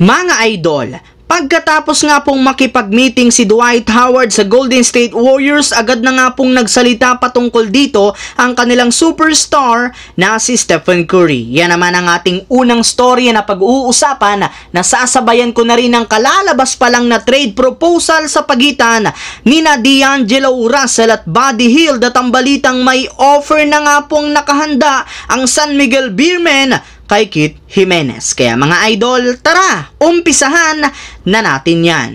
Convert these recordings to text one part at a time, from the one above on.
Mga idol, pagkatapos nga pong makipag-meeting si Dwight Howard sa Golden State Warriors, agad na nga pong nagsalita patungkol dito ang kanilang superstar na si Stephen Curry. Yan naman ang ating unang story na pag-uusapan na sasabayan ko na rin ang kalalabas pa lang na trade proposal sa pagitan ni D'Angelo Russell at Buddy Hield, at ang balitang may offer na nga pong nakahanda ang San Miguel Beermen kay Keith Jimenez. Kaya mga idol, tara, umpisahan na natin yan.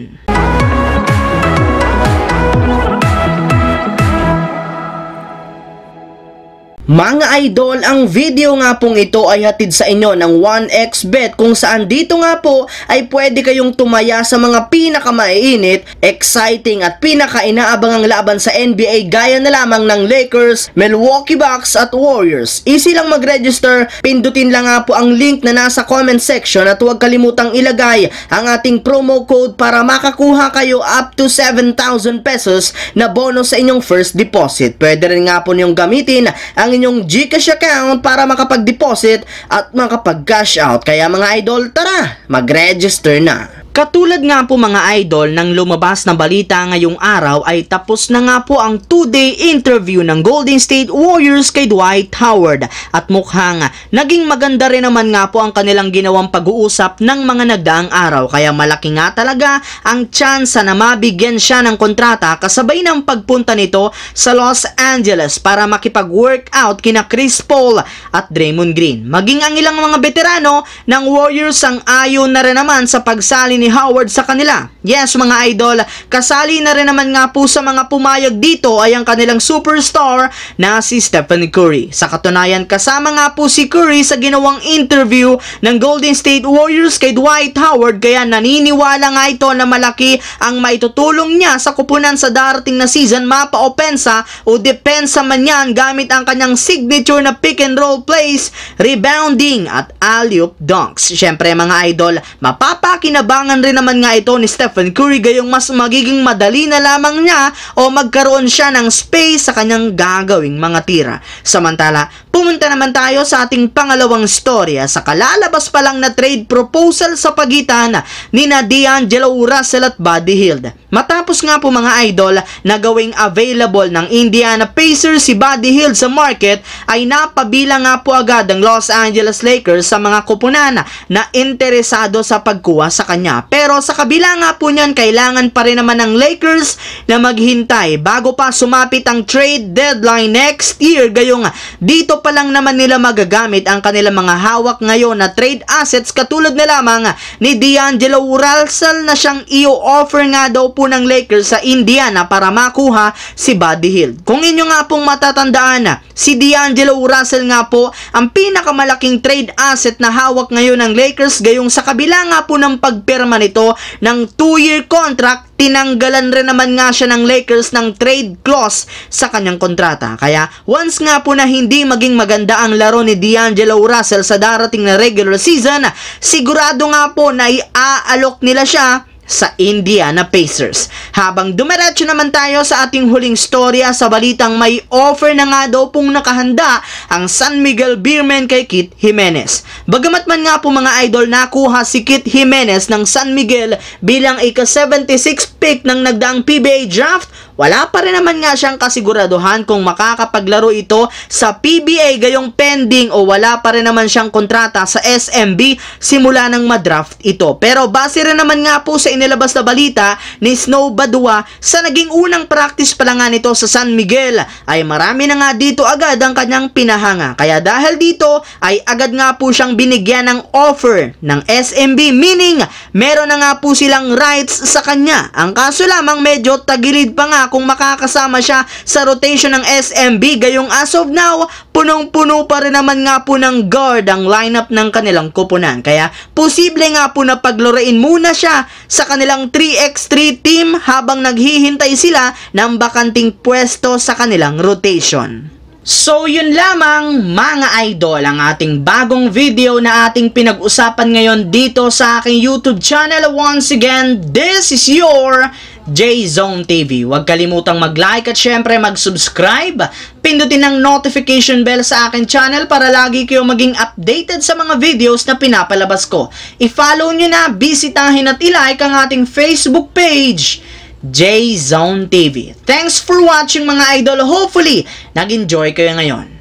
Mga idol, ang video nga pong ito ay hatid sa inyo ng 1xBet, kung saan dito nga po ay pwede kayong tumaya sa mga pinakamaiinit, exciting at pinaka-inaabangang laban sa NBA gaya na lamang ng Lakers, Milwaukee Bucks at Warriors. Easy lang mag-register, pindutin lang nga po ang link na nasa comment section at huwag kalimutang ilagay ang ating promo code para makakuha kayo up to 7,000 pesos na bonus sa inyong first deposit. Pwede rin nga po niyong gamitin ang inyong GCash account para makapag-deposit at makapag-cash out. Kaya mga idol, tara, mag-register na. Katulad nga po mga idol, ng lumabas na balita ngayong araw ay tapos na nga po ang 2-day interview ng Golden State Warriors kay Dwight Howard, at mukhang naging maganda rin naman nga po ang kanilang ginawang pag-uusap ng mga nagdaang araw. Kaya malaki nga talaga ang tsansa na mabigyan siya ng kontrata kasabay ng pagpunta nito sa Los Angeles para makipag-workout kina Chris Paul at Draymond Green. Maging ang ilang mga veterano ng Warriors ang ayon na rin naman sa pagsali ni Howard sa kanila. Yes mga idol, kasali na rin naman nga po sa mga pumayag dito ay ang kanilang superstar na si Stephen Curry. Sa katunayan, kasama nga po si Curry sa ginawang interview ng Golden State Warriors kay Dwight Howard, kaya naniniwala nga ito na malaki ang maitutulong niya sa kupunan sa darating na season, mapa-opensa o depensa man yan, gamit ang kanyang signature na pick and roll plays, rebounding at alley-oop dunks. Syempre mga idol, mapapakinabangan rin naman nga ito ni Stephen Curry, gayong mas magiging madali na lamang niya o magkaroon siya ng space sa kanyang gagawing mga tira. Samantala, pumunta naman tayo sa ating pangalawang storya sa kalalabas pa lang na trade proposal sa pagitan ni D'Angelo Russell at Buddy Hield. Matapos nga po mga idol na gawing available ng Indiana Pacers si Buddy Hield sa market, ay napabilang nga po agad ang Los Angeles Lakers sa mga kupunan na interesado sa pagkuha sa kanya. Pero sa kabila nga po niyan, kailangan pa rin naman ng Lakers na maghintay bago pa sumapit ang trade deadline next year, gayong dito pa lang naman nila magagamit ang kanilang mga hawak ngayon na trade assets, katulad na lamang ni D'Angelo Russell na siyang i-offer nga daw po ng Lakers sa Indiana para makuha si Buddy Hield. Kung inyo nga pong matatandaan, si D'Angelo Russell nga po ang pinakamalaking trade asset na hawak ngayon ng Lakers, gayong sa kabila nga po ng pagpirma nito ng 2-year contract, tinanggalan rin naman nga siya ng Lakers ng trade clause sa kanyang kontrata. Kaya once nga po na hindi maging maganda ang laro ni D'Angelo Russell sa darating na regular season, sigurado nga po na iaalok nila siya sa Indiana Pacers. Habang dumiretso naman tayo sa ating huling storya sa balitang may offer na nga daw pong nakahanda ang San Miguel Beermen kay Keith Jimenez. Bagamat man nga po mga idol, nakuha si Keith Jimenez ng San Miguel bilang ika-76 pick ng nagdaang PBA draft, wala pa rin naman nga siyang kasiguraduhan kung makakapaglaro ito sa PBA, gayong pending o wala pa rin naman siyang kontrata sa SMB simula ng madraft ito. Pero base rin naman nga po sa inilabas na balita ni Snow Badua, sa naging unang practice pa lang nga nito sa San Miguel ay marami na nga dito agad ang kanyang pinahanga. Kaya dahil dito ay agad nga po siyang binigyan ng offer ng SMB, meaning meron na nga po silang rights sa kanya. Ang kaso lamang, medyo tagilid pa nga kung makakasama siya sa rotation ng SMB, gayong as of now, punong-puno pa rin naman nga po ng guard ang lineup ng kanilang kupunan. Kaya posible nga po na paglarain muna siya sa kanilang 3x3 team habang naghihintay sila ng bakanting pwesto sa kanilang rotation. So yun lamang mga idol, ang ating bagong video na ating pinag-usapan ngayon dito sa aking YouTube channel. Once again, this is your J-Zone TV. Huwag kalimutang mag-like at syempre mag-subscribe. Pindutin ang notification bell sa akin channel para lagi kayo maging updated sa mga videos na pinapalabas ko. I-follow nyo na, bisitahin at i-like ang ating Facebook page, J-Zone TV. Thanks for watching mga idol. Hopefully, nag-enjoy kayo ngayon.